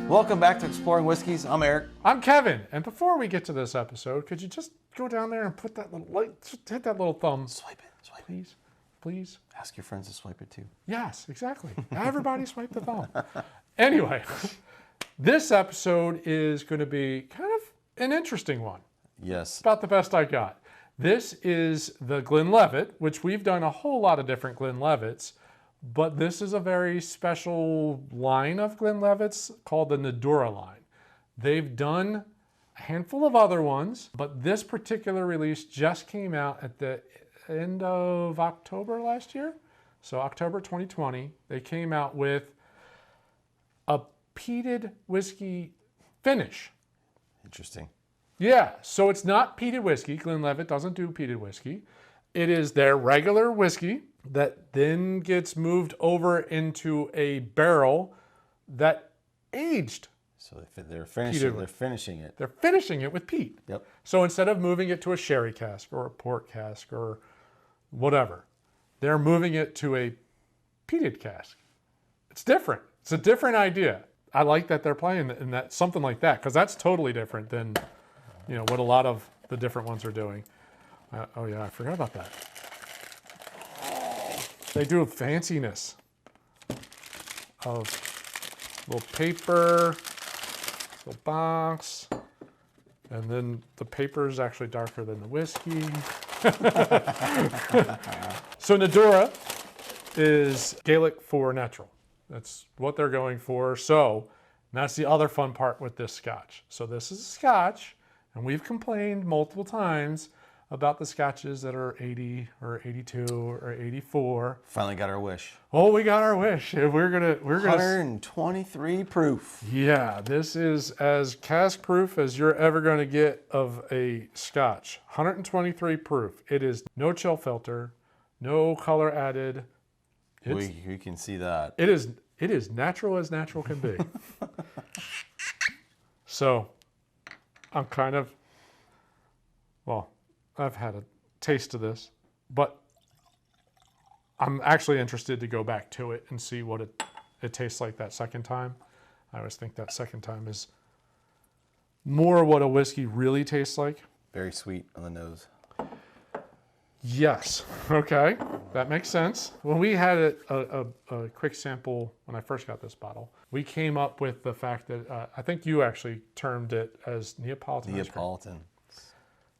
Welcome back to Exploring Whiskies. I'm Eric. I'm Kevin. And before we get to this episode, could you just go down there and put that little light, just hit that little thumb. Swipe it. Please. Please. Ask your friends to swipe it too. Yes, exactly. Everybody swipe the thumb. Anyway, this episode is going to be kind of an interesting one. Yes. About the best I got. This is the Glenlivet, which we've done a whole lot of different Glenlivets, but this is a very special line of Glenlivets called the Nàdurra line. They've done a handful of other ones, but this particular release just came out at the end of October last year. So October 2020, they came out with a peated whiskey finish. Interesting. Yeah, so it's not peated whiskey. Glenlivet doesn't do peated whiskey. It is their regular whiskey that then gets moved over into a barrel that aged. So they're finishing it. They're finishing it with peat. Yep. So instead of moving it to a sherry cask or a port cask or whatever, they're moving it to a peated cask. It's different. It's a different idea. I like that they're playing in that something like that, because that's totally different than what a lot of the different ones are doing. Oh yeah, I forgot about that. They do a fanciness of little paper, little box, and then the paper is actually darker than the whiskey. So Nàdurra is Gaelic for natural. That's what they're going for. So that's the other fun part with this Scotch. So this is a Scotch, and we've complained multiple times about the Scotches that are 80 or 82 or 84. Finally got our wish. Oh, we got our wish. We're gonna 123 proof. Yeah, this is as cask proof as you're ever gonna get of a Scotch. 123 proof. It is no chill filter, no color added. We can see that. It is natural as natural can be. So I'm kind of, I've had a taste of this, but I'm actually interested to go back to it and see what it tastes like that second time. I always think that second time is more what a whiskey really tastes like. Very sweet on the nose. Yes. Okay. That makes sense. When we had a quick sample when I first got this bottle, we came up with the fact that I think you actually termed it as Neapolitan. Neapolitan.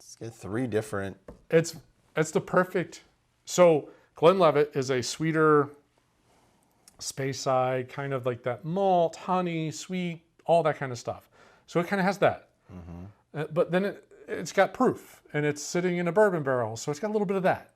It's got three different. It's the perfect. So Glenlivet is a sweeter, Speyside, kind of like that malt, honey, sweet, all that kind of stuff. So it kind of has that. Mm-hmm. But then it's got proof, and it's sitting in a bourbon barrel, so it's got a little bit of that.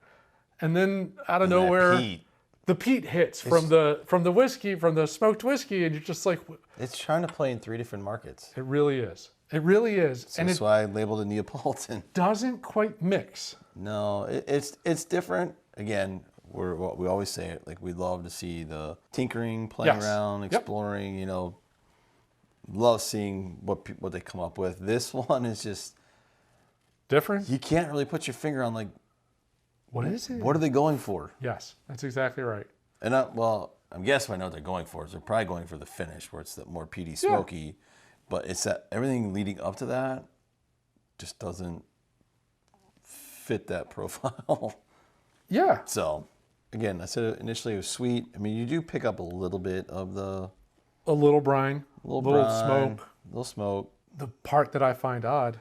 And then out of nowhere, the peat hits from the whiskey, from the smoked whiskey, and you're just like, it's trying to play in three different markets. It really is. It really is. So that's why I labeled it Neapolitan. Doesn't quite mix. No, it's different. Again, we always say it, like we love to see the tinkering, playing around, exploring. Love seeing what they come up with. This one is just different. You can't really put your finger on what is it? What are they going for? Yes, that's exactly right. And I'm guessing I know what they're going for. They're probably going for the finish, where it's the more peaty, smoky. Yeah. But it's that everything leading up to that just doesn't fit that profile. Yeah. So, again, I said initially it was sweet. I mean, you do pick up a little bit of a little brine, a little smoke. A little smoke. The part that I find odd,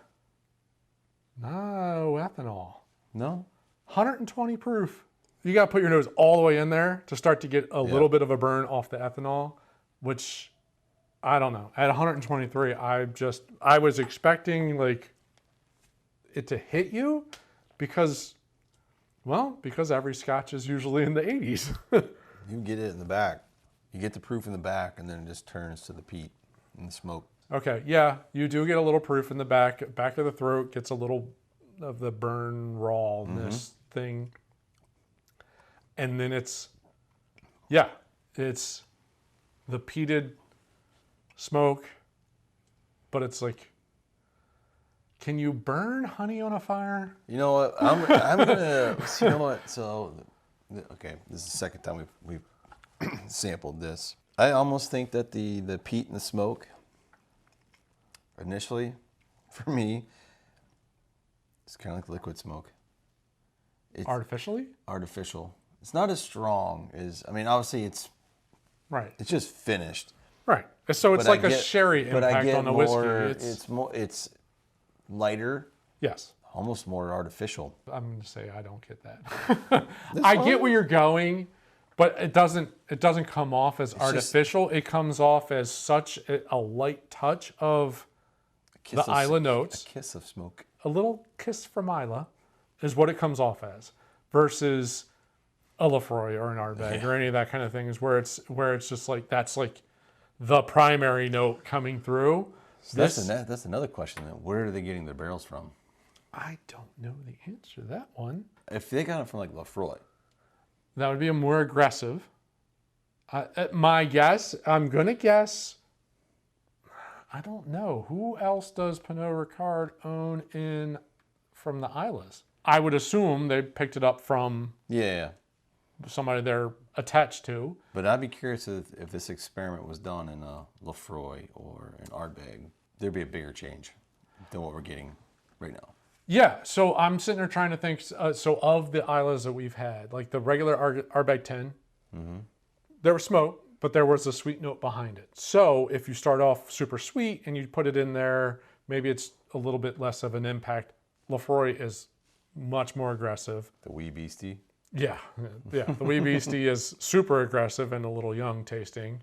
no ethanol. No? 120 proof. You got to put your nose all the way in there to start to get a little bit of a burn off the ethanol, which I don't know. At 123, I was expecting it to hit you because every Scotch is usually in the 80s. You get it in the back. You get the proof in the back, and then it just turns to the peat and the smoke. Okay, yeah, you do get a little proof in the back of the throat, gets a little of the burn rawness thing. And then it's the peated smoke, but it's like, can you burn honey on a fire? You know what? I'm gonna. You know what? So, okay, this is the second time we've sampled this. I almost think that the peat and the smoke initially, for me, it's kind of like liquid smoke. It's Artificially? artificial. It's not as strong as, I mean, obviously it's Right. just finished. Right. So it's But like a sherry but I impact get on the more, whiskey. it's lighter, Yes. almost more artificial. I'm going to say I don't get that. I get where you're going, but it doesn't come off as artificial. It comes off as such a light touch of the Islay notes. A kiss of smoke. A little kiss from Islay is what it comes off as, versus a Lefroy or an Ardbeg or any of that kind of things where it's just like that's like the primary note coming through. So that's another question then. Where are they getting their barrels from? I don't know the answer to that one. If they got it from like Lefroy, That would be a more aggressive. My guess, I'm going to guess, I don't know. Who else does Pernod Ricard own from the Islas? I would assume they picked it up from somebody they're attached to. But I'd be curious if this experiment was done in a Lefroy or an Ardbeg, there'd be a bigger change than what we're getting right now. Yeah, so I'm sitting there trying to think. So of the Islas that we've had, like the regular Ardbeg 10, there was smoke, but there was a sweet note behind it. So if you start off super sweet and you put it in there, maybe it's a little bit less of an impact. Lefroy is much more aggressive. The wee beastie. Yeah. The wee beastie is super aggressive and a little young tasting.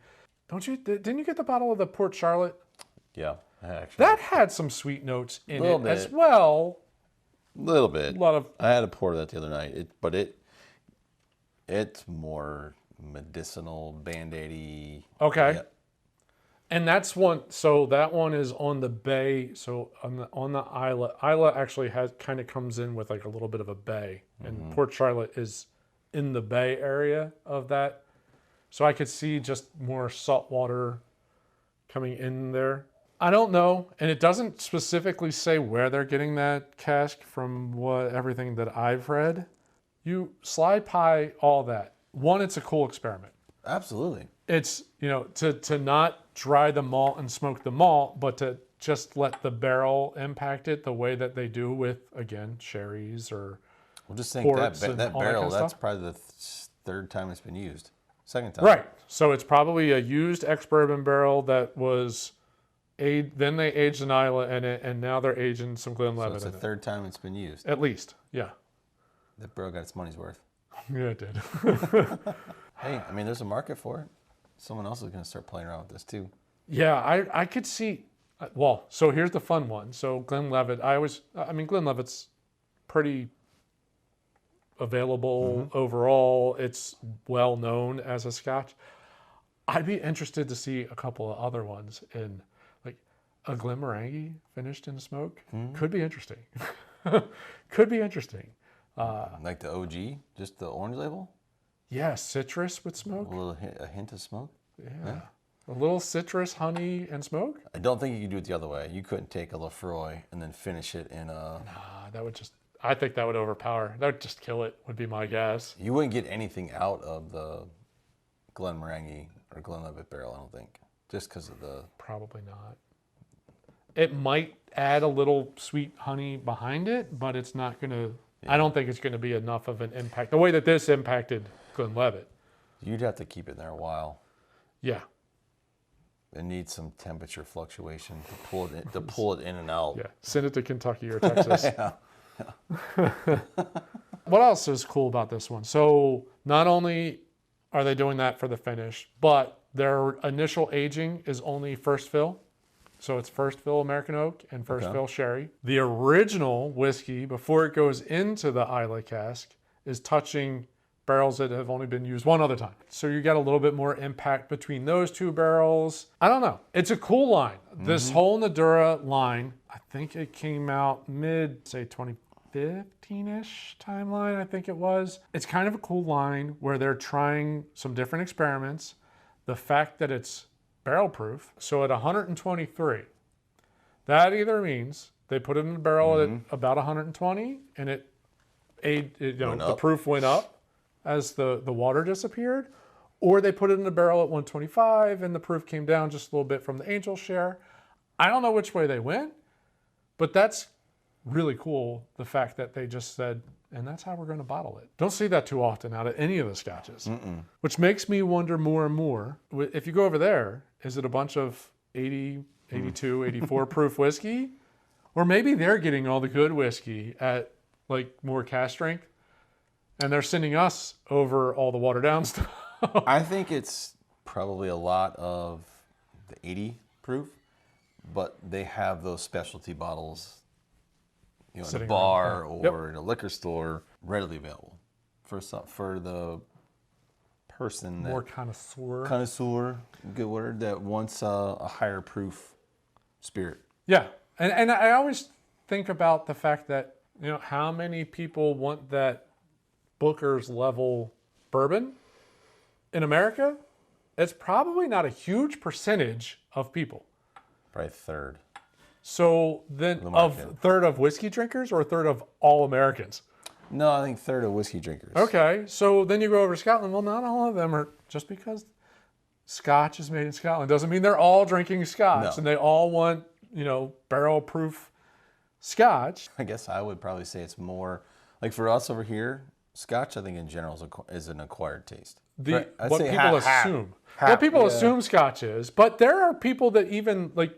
Didn't you get the bottle of the Port Charlotte? Yeah, actually. That had some sweet notes in it bit. as well. A little bit. A lot of. I had a pour of that the other night, it's more medicinal, band-aidy. Okay. Yeah. And that's one. So that one is on the bay. So on the Islay. Islay actually kind of comes in with like a little bit of a bay, and Port Charlotte is in the bay area of that. So I could see just more salt water coming in there. I don't know, and it doesn't specifically say where they're getting that cask from. Everything that I've read, you slide pie all that. One, it's a cool experiment. Absolutely. It's, to not dry the malt and smoke the malt, but to just let the barrel impact it the way that they do with, again, sherries or Well, just think ports that and all that barrel, kind of that's stuff. probably the third time it's been used. Second time. Right. So it's probably a used ex-Bourbon barrel that was then they aged an Islay in it, and now they're aging some So Glenlivet it's the in it. third time it's been used. At least, yeah. That barrel got its money's worth. Yeah, it did. Hey, I mean, there's a market for it. Someone else is going to start playing around with this too. Yeah, I could see. Well, so here's the fun one. So Glenlivet, Glenlivet's pretty available overall. It's well known as a Scotch. I'd be interested to see a couple of other ones in, like a Glenmorangie finished in smoke. Could be interesting. Could be interesting. Like the OG, just the orange label? Yeah, citrus with smoke. A hint of smoke? Yeah. A little citrus, honey, and smoke? I don't think you could do it the other way. You couldn't take a Lefroy and then finish it in a... I think that would overpower. That would just kill it, would be my guess. You wouldn't get anything out of the Glenmorangie or Glenlivet barrel, I don't think. Just because of the... Probably not. It might add a little sweet honey behind it, but it's not going to... I don't think it's going to be enough of an impact. The way that this impacted Glenlivet. You'd have to keep it there a while. Yeah. It needs some temperature fluctuation to pull it in and out. Yeah. Send it to Kentucky or Texas. What else is cool about this one? So not only are they doing that for the finish, but their initial aging is only first fill. So it's first fill American oak and first fill sherry. The original whiskey, before it goes into the Islay cask, is touching barrels that have only been used one other time. So you get a little bit more impact between those two barrels. I don't know. It's a cool line. This whole Nàdurra line, I think it came out say 2015-ish timeline, I think it was. It's kind of a cool line where they're trying some different experiments. The fact that it's barrel proof, so at 123, that either means they put it in a barrel at about 120 and the proof went up as the water disappeared, or they put it in a barrel at 125 and the proof came down just a little bit from the angel share. I don't know which way they went, but that's really cool. The fact that they just said, and that's how we're going to bottle it. Don't see that too often out of any of the scotches, which makes me wonder more and more. If you go over there, is it a bunch of 80, 82, 84 proof whiskey? Or maybe they're getting all the good whiskey at like more cask strength, and they're sending us over all the watered down stuff. I think it's probably a lot of the 80 proof, but they have those specialty bottles, in a bar or in a liquor store, readily available for the person More connoisseur, good word, that wants a higher proof spirit. Yeah, and I always think about the fact that how many people want that Booker's level bourbon in America? It's probably not a huge percentage of people. Probably third. So then, third of whiskey drinkers or a third of all Americans? No, I think third of whiskey drinkers. Okay, so then you go over to Scotland. Well, not all of them are, just because Scotch is made in Scotland doesn't mean they're all drinking Scotch and they all want, barrel proof Scotch. I guess I would probably say it's more, like for us over here, Scotch I think in general is an acquired taste. What people assume Scotch is, but there are people that even, like,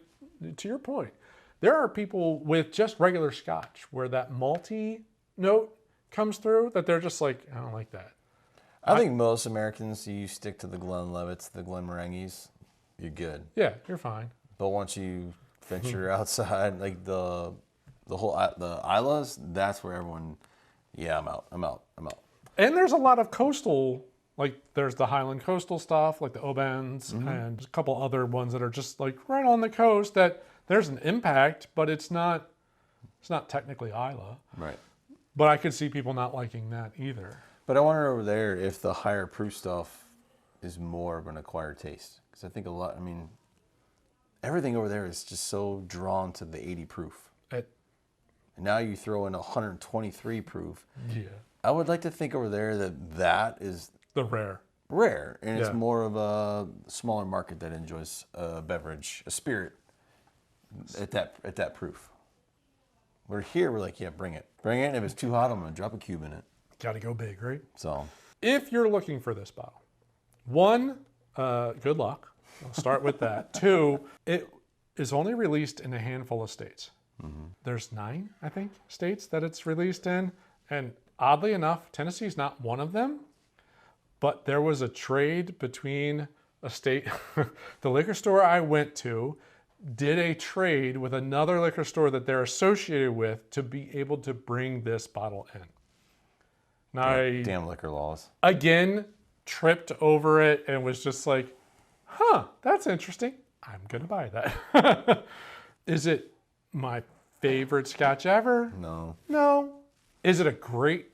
to your point, there are people with just regular Scotch where that malty note comes through that they're just like, I don't like that. I think most Americans, you stick to the Glenlivets, the Glenmorangies, you're good. Yeah, you're fine. But once you venture outside, like the Islas, that's where everyone, I'm out. And there's a lot of coastal, like there's the Highland coastal stuff, like the Obans, and a couple other ones that are just like right on the coast that there's an impact, but it's not technically Islay. Right. But I could see people not liking that either. But I wonder over there if the higher proof stuff is more of an acquired taste. Because I think everything over there is just so drawn to the 80 proof. And now you throw in 123 proof. Yeah. I would like to think over there that is the rare. And it's more of a smaller market that enjoys a beverage, a spirit at that proof. We're here, we're like, bring it. And if it's too hot, I'm going to drop a cube in it. Got to go big, right? So, if you're looking for this bottle, one, good luck. I'll start with that. Two, it is only released in a handful of states. There's 9, I think, states that it's released in. And oddly enough, Tennessee's not one of them. But there was a trade between a state, the liquor store I went to did a trade with another liquor store that they're associated with to be able to bring this bottle in. Now, damn liquor laws. Again, tripped over it and was just like, that's interesting. I'm going to buy that. Is it my favorite Scotch ever? No. Is it a great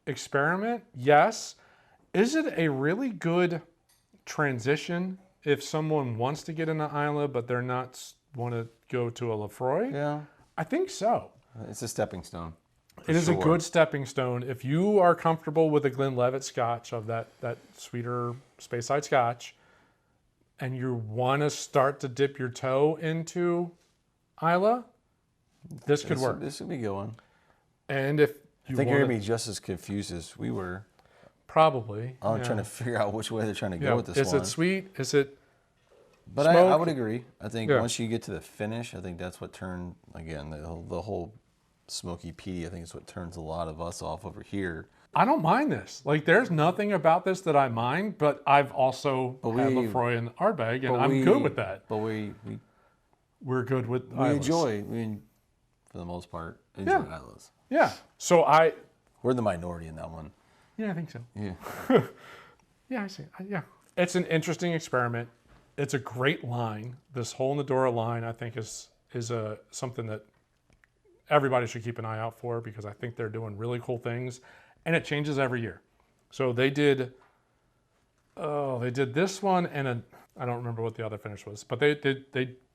experiment? Yes. Is it a really good transition if someone wants to get into Islay but they're not want to go to a Lefroy? Yeah. I think so. It's a stepping stone. It is a good stepping stone. If you are comfortable with a Glenlivet Scotch of that sweeter Speyside Scotch and you want to start to dip your toe into Islay, this could work. This would be a good one. And if I think you're going to be just as confused as we were. Probably. I'm trying to figure out which way they're trying to go with this one. Is it sweet? Is it But smoke? I would agree. I think once you get to the finish, I think that's what turned, again, the whole smoky peaty, I think is what turns a lot of us off over here. I don't mind this. Like, there's nothing about this that I mind, but I've also had Lefroy and Ardbeg, and I'm good with that. But we're good with Islas. For the most part, enjoy Islas. Yeah. So we're the minority in that one. Yeah, I think so. Yeah. Yeah, I see. Yeah. It's an interesting experiment. It's a great line. This whole Nàdurra line, I think, is something that everybody should keep an eye out for because I think they're doing really cool things, and it changes every year. So they did this one and I don't remember what the other finish was, but they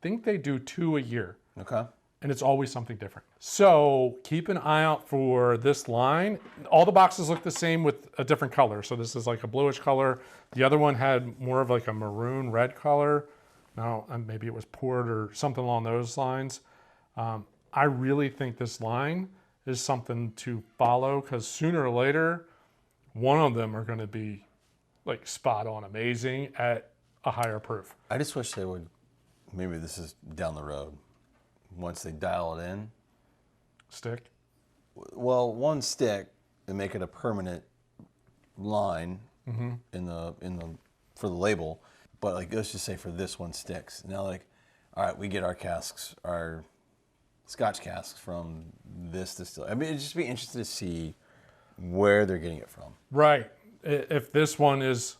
think they do 2 a year. Okay. And it's always something different. So keep an eye out for this line. All the boxes look the same with a different color. So this is like a bluish color. The other one had more of like a maroon red color. Now, maybe it was port or something along those lines. I really think this line is something to follow because sooner or later, one of them are going to be like spot on amazing at a higher proof. I just wish they would, maybe this is down the road, once they dial it in. Stick? Well, one stick and make it a permanent line in the for the label. But like, let's just say for this one sticks. Now, like, all right, we get our casks, our Scotch casks from this distillery. I mean, it'd just be interesting to see where they're getting it from. Right. If this one is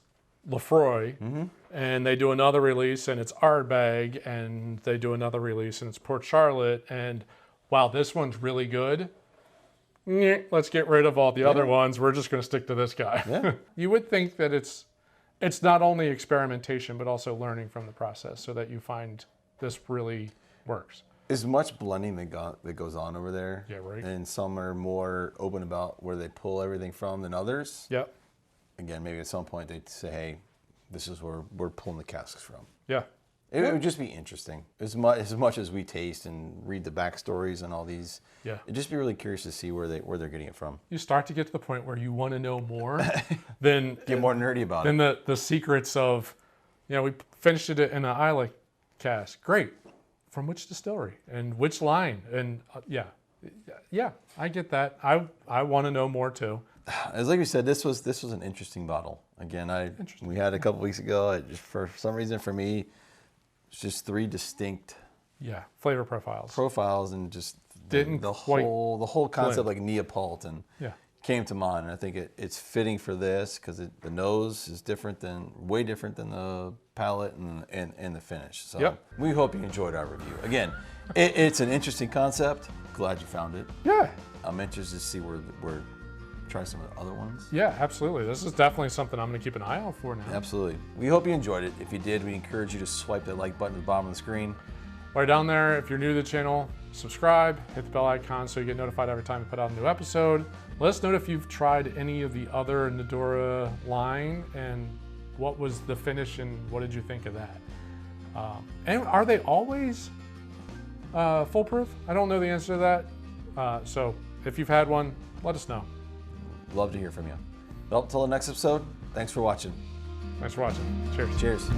Lefroy and they do another release and it's Ardbeg and they do another release and it's Port Charlotte and wow, this one's really good. Let's get rid of all the other ones. We're just going to stick to this guy. Yeah. You would think that it's not only experimentation, but also learning from the process so that you find this really works. As much blending that goes on over there. Yeah, right. And some are more open about where they pull everything from than others. Yep. Again, maybe at some point they'd say, hey, this is where we're pulling the casks from. Yeah. It would just be interesting. As much as we taste and read the backstories and all these, it'd just be really curious to see where they're getting it from. You start to get to the point where you want to know more than Get more nerdy about it. than the secrets of, we finished it in an Islay cask. Great. From which distillery and which line? And I get that. I want to know more too. As like we said, this was an interesting bottle. Again, we had a couple weeks ago. For some reason, for me, it's just 3 distinct flavor profiles and just didn't the quite whole concept blend. like Neapolitan came to mind. And I think it's fitting for this because the nose is way different than the palate and the finish. So we hope you enjoyed our review. Again, it's an interesting concept. Glad you found it. Yeah. I'm interested to see where try some of the other ones. Yeah, absolutely. This is definitely something I'm going to keep an eye out for now. Absolutely. We hope you enjoyed it. If you did, we encourage you to swipe that like button at the bottom of the screen. Right down there, if you're new to the channel, subscribe, hit the bell icon so you get notified every time we put out a new episode. Let us know if you've tried any of the other Nàdurra line and what was the finish and what did you think of that. And are they always foolproof? I don't know the answer to that. So if you've had one, let us know. Love to hear from you. Well, till the next episode, thanks for watching. Thanks for watching. Cheers. Cheers.